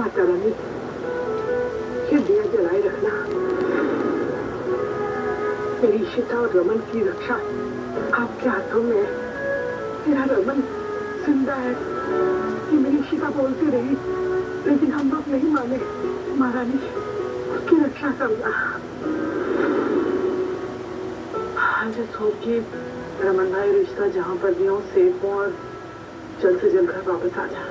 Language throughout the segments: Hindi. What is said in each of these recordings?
माता रानी, ये दिया जलाए रखना। मेरी इशिता और रमन की रक्षा आपके हाथों में है। मेरा रमन जिंदा है, ये मेरी इशिता बोलती रही, लेकिन हम लोग नहीं माने। महारानी, उसकी रक्षा करना। I just hope कि रमन भाई रिश्ता जहाँ पर भी हो सेफ हो और जल्द से जल्द घर वापस आ जाए।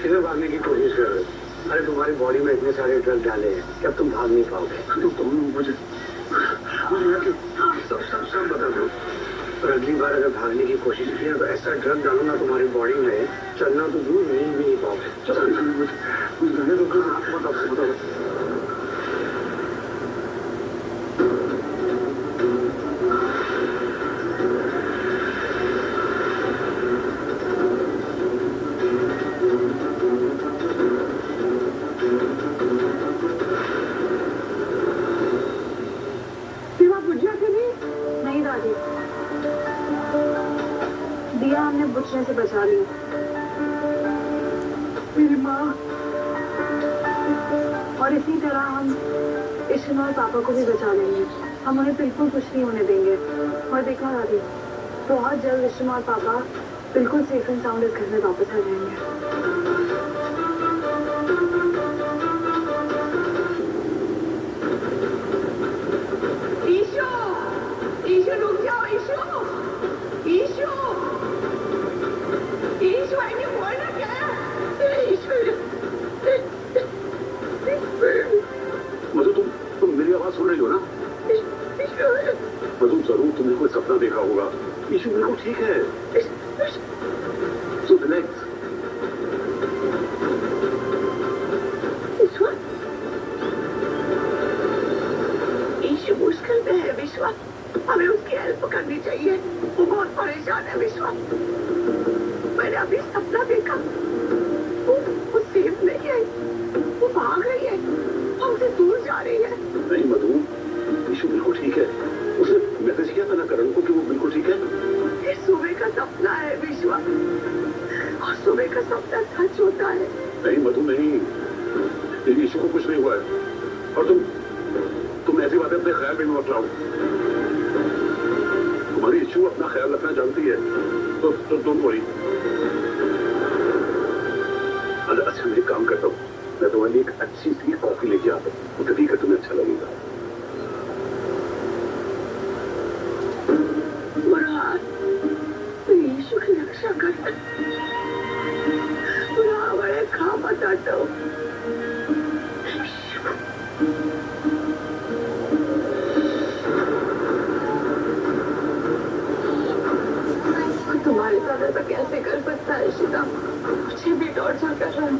किधर भागने की कोशिश कर रहे हो? अरे तुम्हारी बॉडी में इतने सारे ड्रग डाले हैं कि अब तुम भाग नहीं पाओगे। तो तुम मुझे सब बता दो। और अगली बार अगर भागने की कोशिश की तो ऐसा ड्रग डालूंगा तुम्हारी बॉडी में, चलना तो दूर नहीं भी नहीं पाओगे। चलो बताओ। दिया हमने बुझने से बचा ली। मेरी माँ। और इसी तरह हम इश्मा और पापा को भी बचा लेंगे। हम उन्हें बिल्कुल कुछ नहीं होने देंगे। और देखा दादी, बहुत जल्द इश्मा और पापा बिल्कुल सेफ एंड साउंड इस घर में वापस आ जाएंगे। ईशो रुक जाओ। ईशो मैंने बोलना क्या है? मधु, तुम मेरी आवाज सुन रही हो ना? मधु, जरूर तुमने कोई सपना देखा होगा। ईशु बिल्कुल ठीक है। So relax. ईशु मुश्किल में है विश्वा, हमें उसकी हेल्प करनी चाहिए। वो बहुत परेशान है विश्वा। मैंने अभी सपना देखा, वो सेफ नहीं है, वो भाग रही है, हमसे दूर जा रही है। नहीं मधु, ईशु बिल्कुल ठीक है। उसने मैसेज किया था ना करण को कि वो बिल्कुल ठीक है। ये सुबह का सपना है विश्वा, और सुबह का सपना सच होता है। नहीं मधु नहीं, ईशु को कुछ नहीं हुआ है। और तुम ऐसी बातें अपने ख्याल में मत लाओ। तुम्हारी ईशु अपना ख्याल रखना जानती है, तो तुम बोली। अच्छा मैं एक काम करता हूँ, मैं तुम्हारे लिए एक अच्छी सी कॉफी लेके आता हूँ, वो तभी कर तुम्हें अच्छा लगेगा। ईशु की रक्षा कर, बड़े खा बताता हूँ। तुम्हारे साथ ऐसा कैसे कर सकता है शिता? मुझे भी टॉर्चर कर रहा है।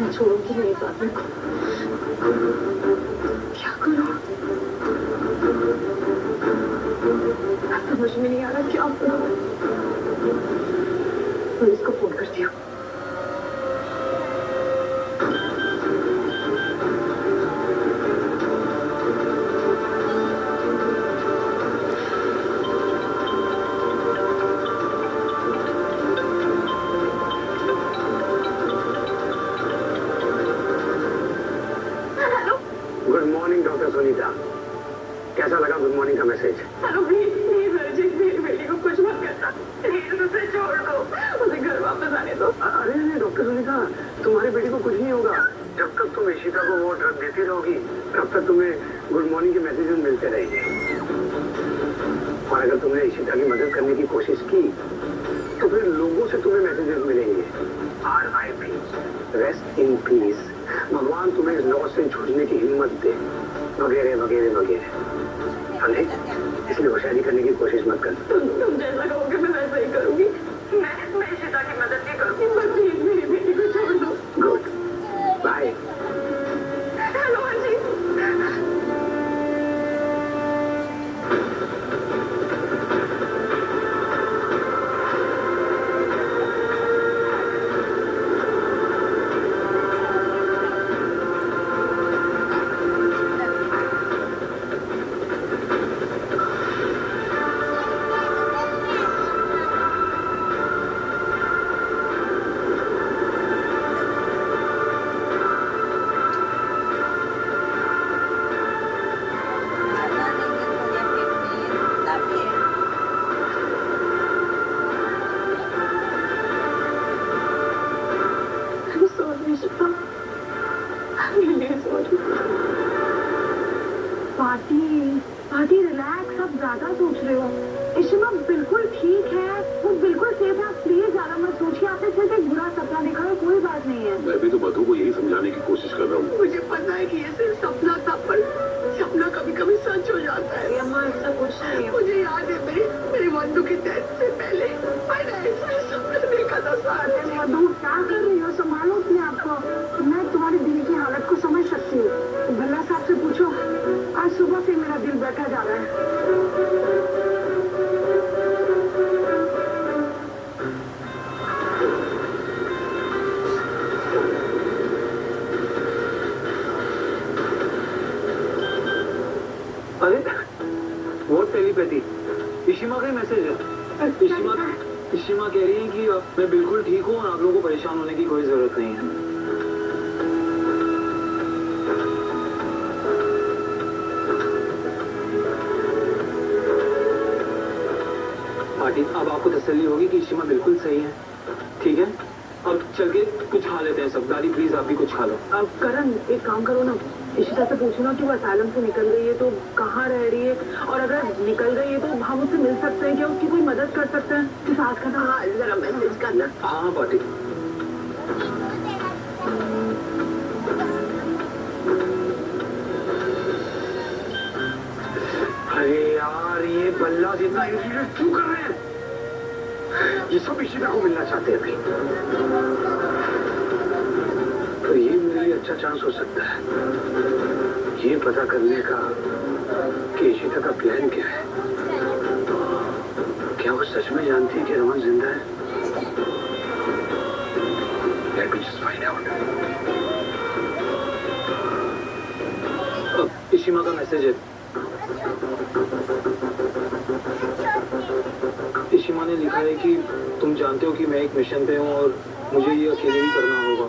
मैं छोड़ूंगी नहीं इस आदमी को। क्या करूं? समझ में नहीं आ रहा क्या करूं। पुलिस को फोन करती हूँ। गुड मॉर्निंग डॉक्टर सुनीता, कैसा लगा गुड मॉर्निंग का मैसेज? प्लीज अर्जुन, मेरी बेटी को कुछ मत करना। अगर तुमने इशिता की मदद करने की कोशिश की तो फिर लोगों से तुम्हें मैसेजेस मिलेंगे, RIP, रेस्ट इन पीस, भगवान तुम्हें इस लॉस से छूटने की हिम्मत दे, वगैरह वगैरह वगैरह। समझे? इसलिए वो शादी करने की कोशिश मत कर। तुम जैसा कहोगे मैं वैसा ही करूंगी। मैं इशिता की मदद नहीं करूंगी। बस प्लीज मेरी बेटी को छोड़ दो। Goodbye. Hello aunty. Party relax, आप ज्यादा सोच रहे हो। इशिमा बिल्कुल ठीक है, वो बिल्कुल सेफ है, आप प्लीज ज्यादा मत सोचिए। आपने सिर्फ एक बुरा सपना देखा है, कोई बात नहीं है। मैं भी तो मधु को यही समझाने की कोशिश कर रहा हूँ। मुझे पता है कि ये सिर्फ सपना था, पर सपना कभी कभी सच हो जाता है। अम्मा ऐसा कुछ नहीं है। मुझे याद है मेरी मधु की डेथ से पहले मैंने ऐसा सपना देखा था। सारे मधु क्या कर रही हो, संभालो अपने आप को। मैं तुम्हारे दिल की हालत को समझ सकती हूँ। भल्ला साहब से पूछो, आज सुबह से मेरा दिल बैठा जा रहा है। अरे वो टेलीपैथी, इशिमा का ही मैसेज है। इशिमा कह रही है कि मैं बिल्कुल ठीक हूँ और आप लोगों को परेशान होने की कोई जरूरत नहीं है। पार्टी, अब आपको तसल्ली होगी कि इशिमा बिल्कुल सही है। ठीक है, अब चल के कुछ खा लेते हैं सब। दादी प्लीज आप भी कुछ खा लो। अब करण एक काम करो ना, इशिता से पूछो ना कि वो असाइलम से निकल गई है तो कहाँ रह रही है, और अगर निकल गई है तो हम उससे मिल सकते हैं क्या, उसकी कोई मदद कर सकते हैं? किस आज का ना जरा मैसेज करना। हाँ पार्टी। अरे यार ये बल्ला जितना इरिटेट क्यों कर रहे हैं? ये सब इशिता को मिलना चाहते हैं अभी। तो ये मेरे लिए अच्छा चांस हो सकता है ये पता करने का कि इशिता का प्लान क्या है। क्या वो सच में जानती है कि रमन जिंदा है? Let me just find out. अब इशिमा का मैसेज है। इशिमा ने लिखा है कि तुम जानते हो कि मैं एक मिशन पे हूँ और मुझे ये अकेले ही करना होगा,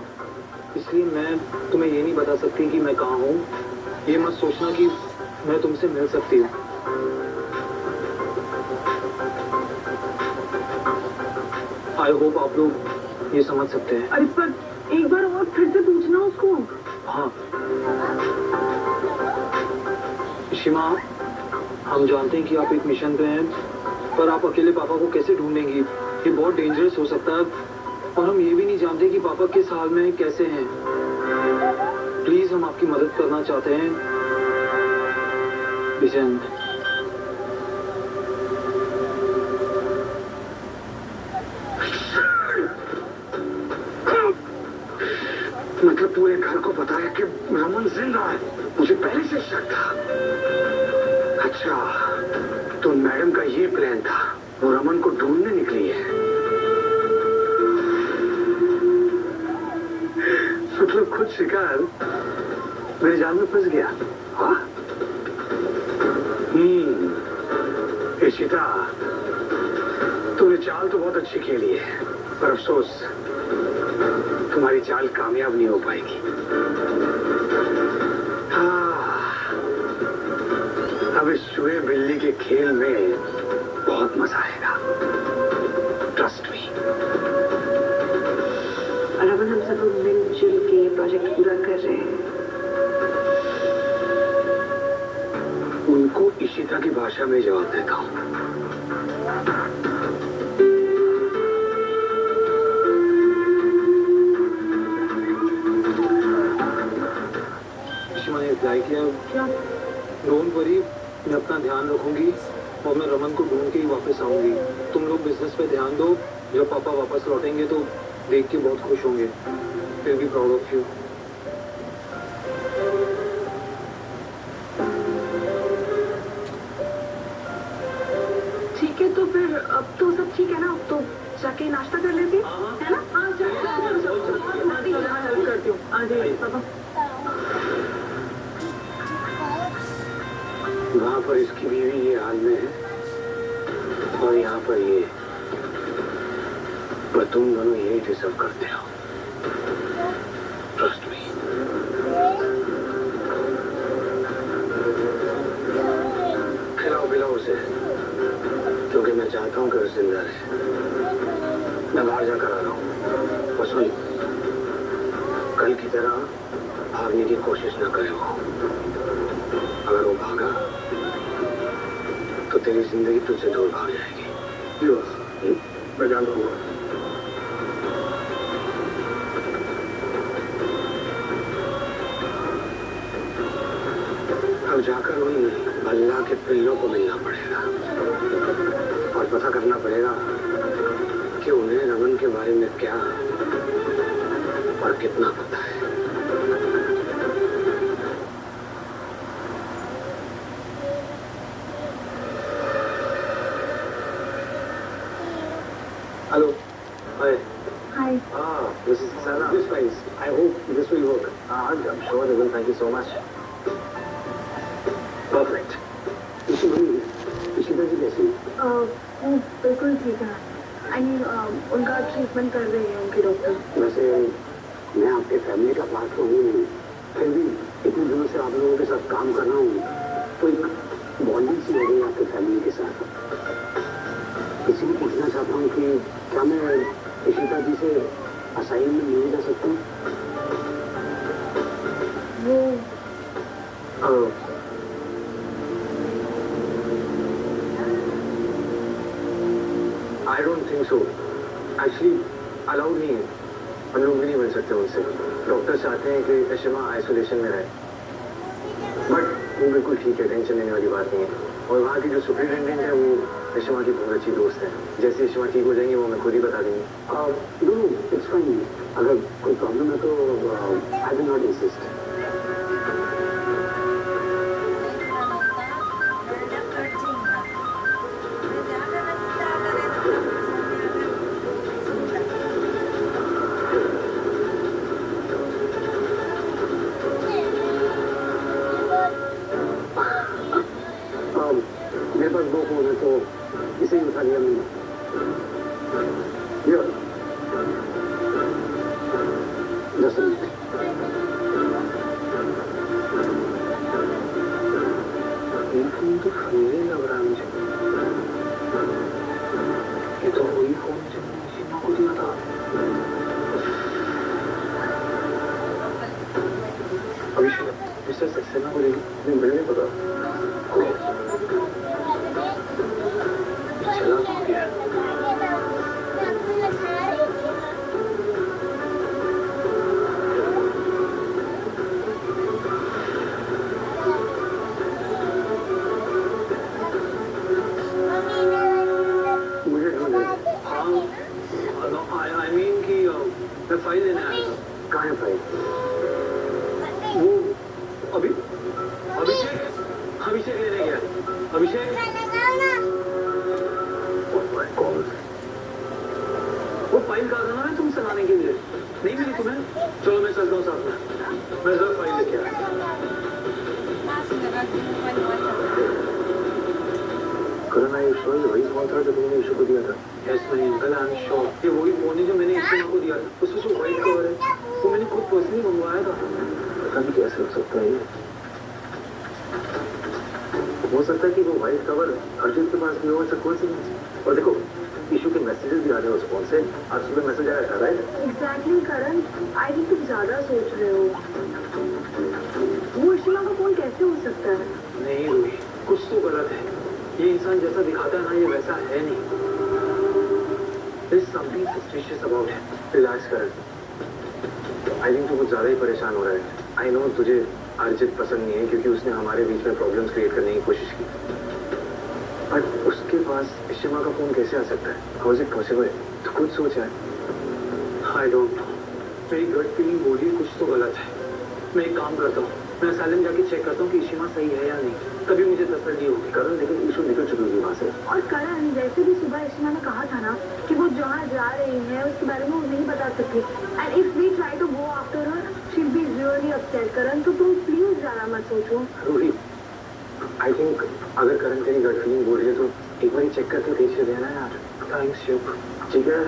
इसलिए मैं तुम्हें ये नहीं बता सकती कि मैं कहाँ हूँ। ये मत सोचना कि मैं तुमसे मिल सकती हूँ। आई होप आप लोग ये समझ सकते हैं। अरे पर एक बार और फिर से पूछना उसको। हाँ इशिमा, हम जानते हैं कि आप एक मिशन पे हैं, पर आप अकेले पापा को कैसे ढूंढेंगी? ये बहुत डेंजरस हो सकता है, और हम ये भी नहीं जानते कि पापा किस हाल में कैसे हैं। प्लीज हम आपकी मदद करना चाहते हैं विजन। मतलब पूरे घर को पता है कि रमन जिंदा है? मुझे पहले से शक था। अच्छा, तो मैडम का ये प्लान था, वो रमन को ढूंढने निकली है। मतलब खुद शिकार मेरे जाल में फंस गया। हाँ? इशिता, तूने चाल तो बहुत अच्छी खेली है, पर अफसोस तुम्हारी चाल कामयाब नहीं हो पाएगी। अब इस चूहे बिल्ली के खेल में बहुत मजा आएगा, ट्रस्ट मी। रमन, हम सब लोग मिलजुल के ये प्रोजेक्ट पूरा कर रहे हैं। उनको इशिता की भाषा में जवाब देता हूँ। अपना ध्यान रखूंगी और मैं रमन को ढूंढ के ही वापस आऊंगी। तुम लोग बिजनेस पे ध्यान दो। जब पापा वापस लौटेंगे तो देख के बहुत खुश होंगे। फिर भी प्राउड ऑफ यू। ठीक है, तो फिर अब तो सब ठीक है ना? अब तो जाके नाश्ता कर लेते हैं, है ना? हाँ, हेल्प करती हूँ। आ जाइए पापा। वहाँ पर इसकी बीवी ये हाल में है और यहाँ पर ये, पर तुम दोनों यही डिजर्व करते हो। Trust me. खिलाओ पिलाओ उसे, क्योंकि मैं चाहता हूँ कि वो जिंदा रहे। मैं बाहर जाकर आ रहा हूँ। और सुन, कल की तरह भागने की कोशिश न करे वो। अगर वो भागा तो तेरी जिंदगी तुझसे दूर भाग जाएगी। मैं जानता हूँ। अब जाकर उन अल्लाह के पिल्लों को मिलना पड़ेगा और पता करना पड़ेगा कि उन्हें रमन के बारे में क्या और कितना पता है। Hello. Hi. Hi. This is Sana. This place. I hope this will work. I'm sure it will. Thank you so much. Perfect. Ishita ji कैसी? वो बिल्कुल ठीक है। आई मीन उनका ट्रीटमेंट कर रही है उनकी डॉक्टर। वैसे मैं आपके फैमिली का पार्ट तो हूँ नहीं, फिर भी इतने दिनों से आप लोगों के साथ काम कर रहा हूँ तो एक बॉन्डिंग सी हो गई आपके फैमिली के साथ। इसीलिए पूछना चाहता हूँ कि क्या मैं इशिता जी से असाइल में मिल जा सकता हूँ? वो I don't think so. Actually, allowed नहीं है। हम लोग भी नहीं मिल सकते उनसे। डॉक्टर चाहते हैं कि अशिमा आइसोलेशन में रहे। बट वो बिल्कुल ठीक है, टेंशन लेने वाली बात नहीं है। और वहाँ की जो सुपरिटेंडेंट है वो अशिमा की बहुत अच्छी दोस्त है। जैसे अशिमा ठीक हो जाएंगी वो मैं खुद ही बता देंगी। No, it's fine. अगर कोई प्रॉब्लम है तो आई विल नॉट इंसिस्ट। मेरे पास 2 फोन है तो इसे ही उठा लिया मैंने। ये 10 मिनट। ये फोन तो फेल लग रहा है मुझे। ये तो वही फोन जो मैंने सीमा को दिया था। अभिषेक, मिस्टर सक्सेना को नहीं मुझे नहीं पता। चला तो गया। मुझे ढूंढे। हाँ, I mean कि मैं फाइल लेने आया था। कहाँ है फाइल? वो अभिषेक लेने गया। अभिषेक वो फाइल कहा था ना मैं तुमसे लाने के लिए, नहीं मिली तुम्हें? चलो मैं चलता हूँ साथ में। मैं जरा फाइल लेके आया। करण, आई श्योर ये वही फोन था जो तुमने इशू को दिया था? यस नहीं अंकल, आई एम श्योर ये वही फोन है जो मैंने इशिमा को दिया था। उसमें जो व्हाइट कवर है वो मैंने खुद पर्सनली मंगवाया था। पता नहीं कैसे हो सकता है ये। हो सकता है कि वो व्हाइट कवर अर्जुन के पास भी हो। ऐसा कौन सी बात? और देखो इशू के मैसेजेस भी आ रहे हैं उस फोन से। आज सुबह मैसेज आया था, right? Exactly Karan, I think तुम ज्यादा सोच रहे हो। वो इशिमा का फोन कैसे हो सकता है? नहीं रूही, कुछ तो गलत है। ये इंसान जैसा दिखाता है ना ये वैसा है नहीं। There's something suspicious about him. Relax कर। आई थिंक तू कुछ ज्यादा ही परेशान हो रहा है। आई नो तुझे अर्जित पसंद नहीं है क्योंकि उसने हमारे बीच में प्रॉब्लम्स क्रिएट करने की कोशिश की। बट उसके पास इशिमा का फोन कैसे आ सकता है? How is it possible? तो खुद सोच यार। आई डोंट नो, मेरी गट फीलिंग बोल रही है कुछ तो गलत है। मैं एक काम करता हूँ, मैं साइलेंट जाके चेक करता हूँ कि इशिमा सही है या नहीं, तभी मुझे तसल्ली होगी। करण लेकिन इशू निकल चुकी होगी वहाँ से। और करण जैसे भी सुबह इशिमा ने कहा था ना कि वो जहाँ जा रही है उसके बारे में वो नहीं बता सकती, and if we try to go after her she will be really upset. Karan तो तुम प्लीज ज्यादा मत सोचो। रूही, आई थिंक अगर करण तेरी गट फीलिंग बोल रही है तो एक बार चेक करके देख लेना ना यार। Thanks you. ठीक है,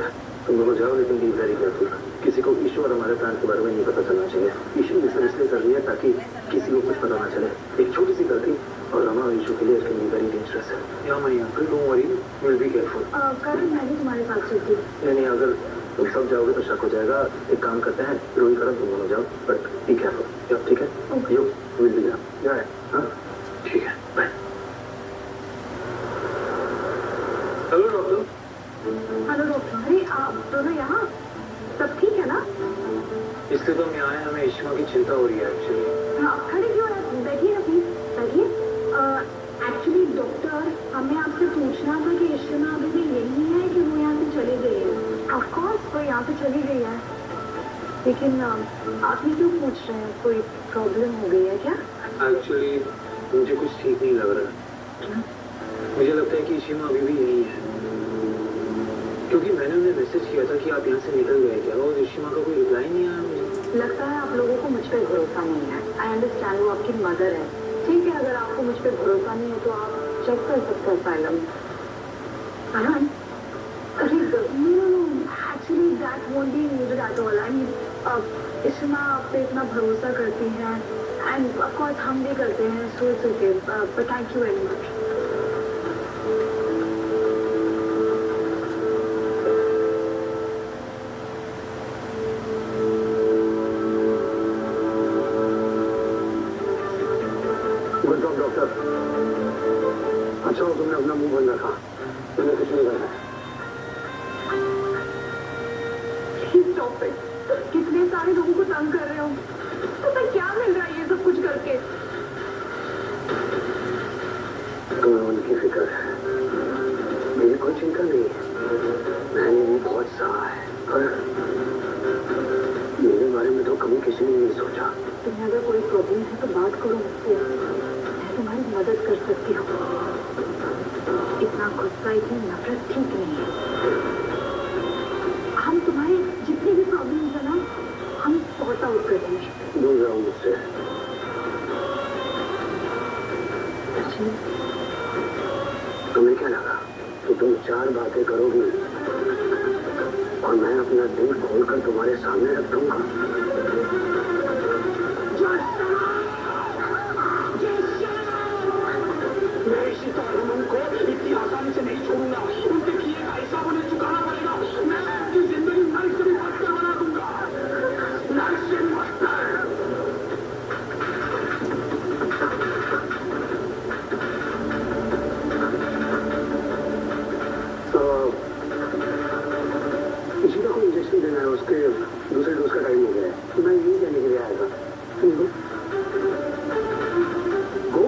तुम दोनों जाओ, लेकिन बी वेरी केयरफुल। किसी को इशू और हमारे प्लान के बारे में नहीं पता चलना चाहिए। इशू इसलिए कर रही है ताकि किसी को कुछ पता ना चले। एक छोटी सी गलती और हमारा इशू के लिए कैन बी वेरी डेंजरस है। या मैं यहाँ पर don't worry, will be careful. Karan मैं भी तुम्हारे साथ चलती हूँ। नहीं, अगर तुम सब जाओगे तो शक हो जाएगा। एक काम करते हैं, रूही करण तुम दोनों जाओ, बट बी केयरफुल। ठीक है? यू विल बी जाए। हाँ ठीक है, bye. Hello doctor. Hello doctor. अरे आप दोनों यहाँ? सब ठीक है ना? इसलिए तो हम यहाँ आए, हमें इशिमा की चिंता हो रही है एक्चुअली। आप खड़े क्यों हैं? बैठिए ना प्लीज, बैठिए। एक्चुअली डॉक्टर, हमें आपसे पूछना था कि इशिमा अभी भी यही है कि वो यहाँ से चली गई है? ऑफ कोर्स वो यहाँ से चली गई है, लेकिन आप ये क्यों पूछ रहे हैं? कोई प्रॉब्लम हो गई है क्या? एक्चुअली मुझे कुछ ठीक नहीं लग रहा। मुझे लगता है कि इशिमा अभी भी यही है, क्योंकि मैंने उन्हें मैसेज किया था कि आप यहाँ से निकल गए क्या, और इशिमा का कोई रिप्लाई नहीं आया मुझे। लगता है आप लोगों को मुझ पर भरोसा नहीं है। आई अंडरस्टैंड, वो आपकी मदर है। ठीक है, अगर आपको मुझ पर भरोसा नहीं है तो आप चेक कर सकते हैं फाइलम। अरे actually that won't be needed at all. I mean Ishima आप पे इतना भरोसा करती हैं, एंड ऑफ कोर्स हम भी करते हैं, so it's okay, but thank you very much. Good job doctor. अच्छा हो तुमने अपना मुंह बंद रखा, तुमने कुछ नहीं कहा। Please stop it. कितने सारे लोगों को तंग कर रहे हो, तुम्हें क्या मिल रहा है ये सब कुछ करके? तुम्हें उनकी फिक्र है, मेरी कोई चिंता नहीं है। मैंने भी बहुत सहा है, पर मेरे बारे में तो कभी किसी ने नहीं सोचा। तुम्हें अगर कोई प्रॉब्लम है तो बात करो मुझसे, मैं तुम्हारी मदद कर सकती हूँ। इतना गुस्सा, इतनी नफरत ठीक नहीं है। हम तुम्हारे जितनी भी प्रॉब्लम्स है ना, हम सॉर्ट आउट कर देंगे। दूर जाओ मुझसे। तुम्हें क्या लगा कि तुम 4 बातें करोगी और मैं अपना दिल खोलकर तुम्हारे सामने रख दूंगा? मैं इसी तरह को इतनी आसानी से नहीं छोड़ूंगा। उनके किए का हिसाब उन्हें चुकाना पड़ेगा। मैं उनकी जिंदगी नर्क से भी बदतर बना दूंगा, नर्क से भी बदतर। इशिमा को इंजेक्शन देना है, उसके दूसरे डोज का टाइम हो गया है, तो मैं यही कहने के लिए आया था। गो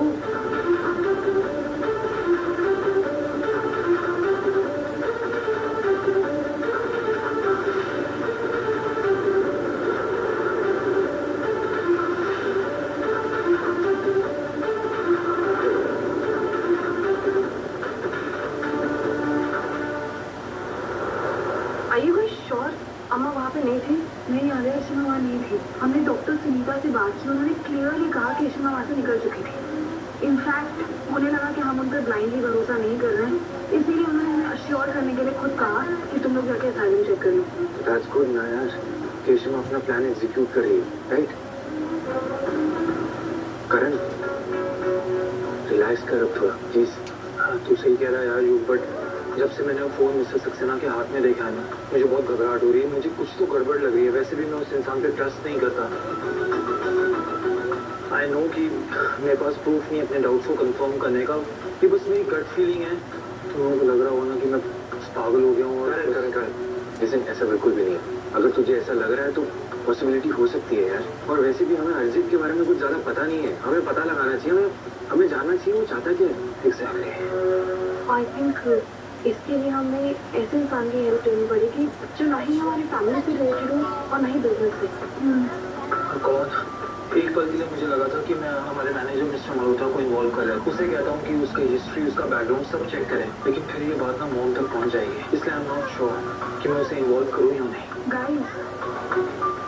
अम्मा वहाँ पे नहीं थी? नहीं, अरे इशिमा वहाँ नहीं थी। हमने डॉक्टर सुनीता से बात की, उन्होंने क्लियरली कहा कि इशिमा वहाँ से निकल चुकी थी। इनफैक्ट उन्हें लगा कि हम उन पर ब्लाइंडली भरोसा नहीं कर रहे हैं, इसीलिए उन्होंने हमें अश्योर करने के लिए खुद कहा कि तुम लोग जाके असाइलम चेक कर लो। दैट्स गुड ना यार, कि इशिमा अपना प्लान एग्जीक्यूट कर रही है, राइट? करण, रियलाइज कर अब थोड़ा प्लीज। तू सही कह रहा है यार यू, बट जब से मैंने वो फोन मिस्टर सक्सेना के हाथ में देखा है ना, मुझे बहुत घबराहट हो रही है। मुझे कुछ तो गड़बड़ लग रही है। वैसे भी मैं उस इंसान पे ट्रस्ट नहीं करता। आई नो कि मेरे पास प्रूफ नहीं अपने डाउट्स को कंफर्म करने का, ये बस मेरी गट फीलिंग है। तो मुझे लग रहा होगा ना कि मैं पागल हो गया हूँ। और लेकिन ऐसा बिल्कुल भी नहीं है। अगर तुझे ऐसा लग रहा है तो पॉसिबिलिटी हो सकती है यार। और वैसे भी हमें अरिजीत के बारे में कुछ ज्यादा पता नहीं है, हमें पता लगाना चाहिए, हमें जानना चाहिए वो चाहता क्या है एग्जैक्टली। आई थिंक इसके लिए हमें ऐसे इंसान की हेल्प लेनी पड़ेगी जो ना ही हमारी फैमिली से रिलेटेड हो और ना ही बिजनेस से। कौन? एक पल के लिए मुझे लगा था कि मैं हमारे मैनेजर मिस्टर मल्होत्रा को इन्वॉल्व कर रहा है, उसे कहता हूँ कि उसका हिस्ट्री, उसका बैकग्राउंड सब चेक करें, लेकिन फिर ये बात ना मॉम तक पहुँच जाएगी, इसलिए आई एम नॉट श्योर कि मैं उसे इन्वॉल्व करूँ या नहीं। गाइस,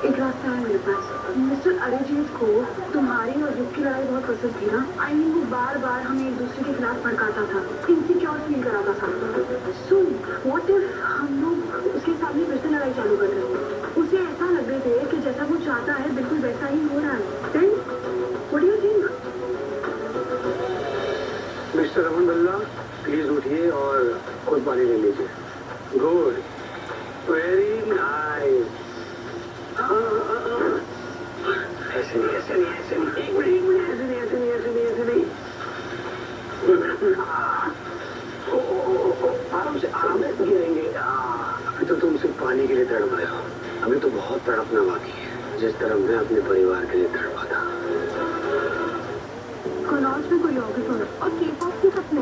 एक रास्ता है मेरे पास। मिस्टर अरिजीत को तुम्हारी और युग की लड़ाई बहुत पसंद थी ना। आई मीन वो बार बार हमें एक दूसरे के खिलाफ भड़काता था, इनसिक्योर फील कराता था। सो व्हाट इफ हम लोग उसके सामने फिर से लड़ाई चालू कर दें? उसे ऐसा लग रहे थे कि जैसा वो चाहता है बिल्कुल वैसा ही हो रहा है। Then what do you think? Mister Raman Balla, please उठिए और खुद पानी ले लीजिए। Good, very nice. ऐसे नहीं, ऐसे नहीं, ऐसे नहीं, एक मिनट, ऐसे नहीं, ऐसे नहीं, ऐसे नहीं, ऐसे नहीं। आराम से, आराम से गिरेंगे। अभी तो तुम सिर्फ पानी के लिए तड़प रहे हो, अभी तो बहुत तड़पना बाकी है, जिस तरह मैं अपने परिवार के लिए तड़पा था। कॉलेज में कोई ऑफिस और के-पॉप के सपने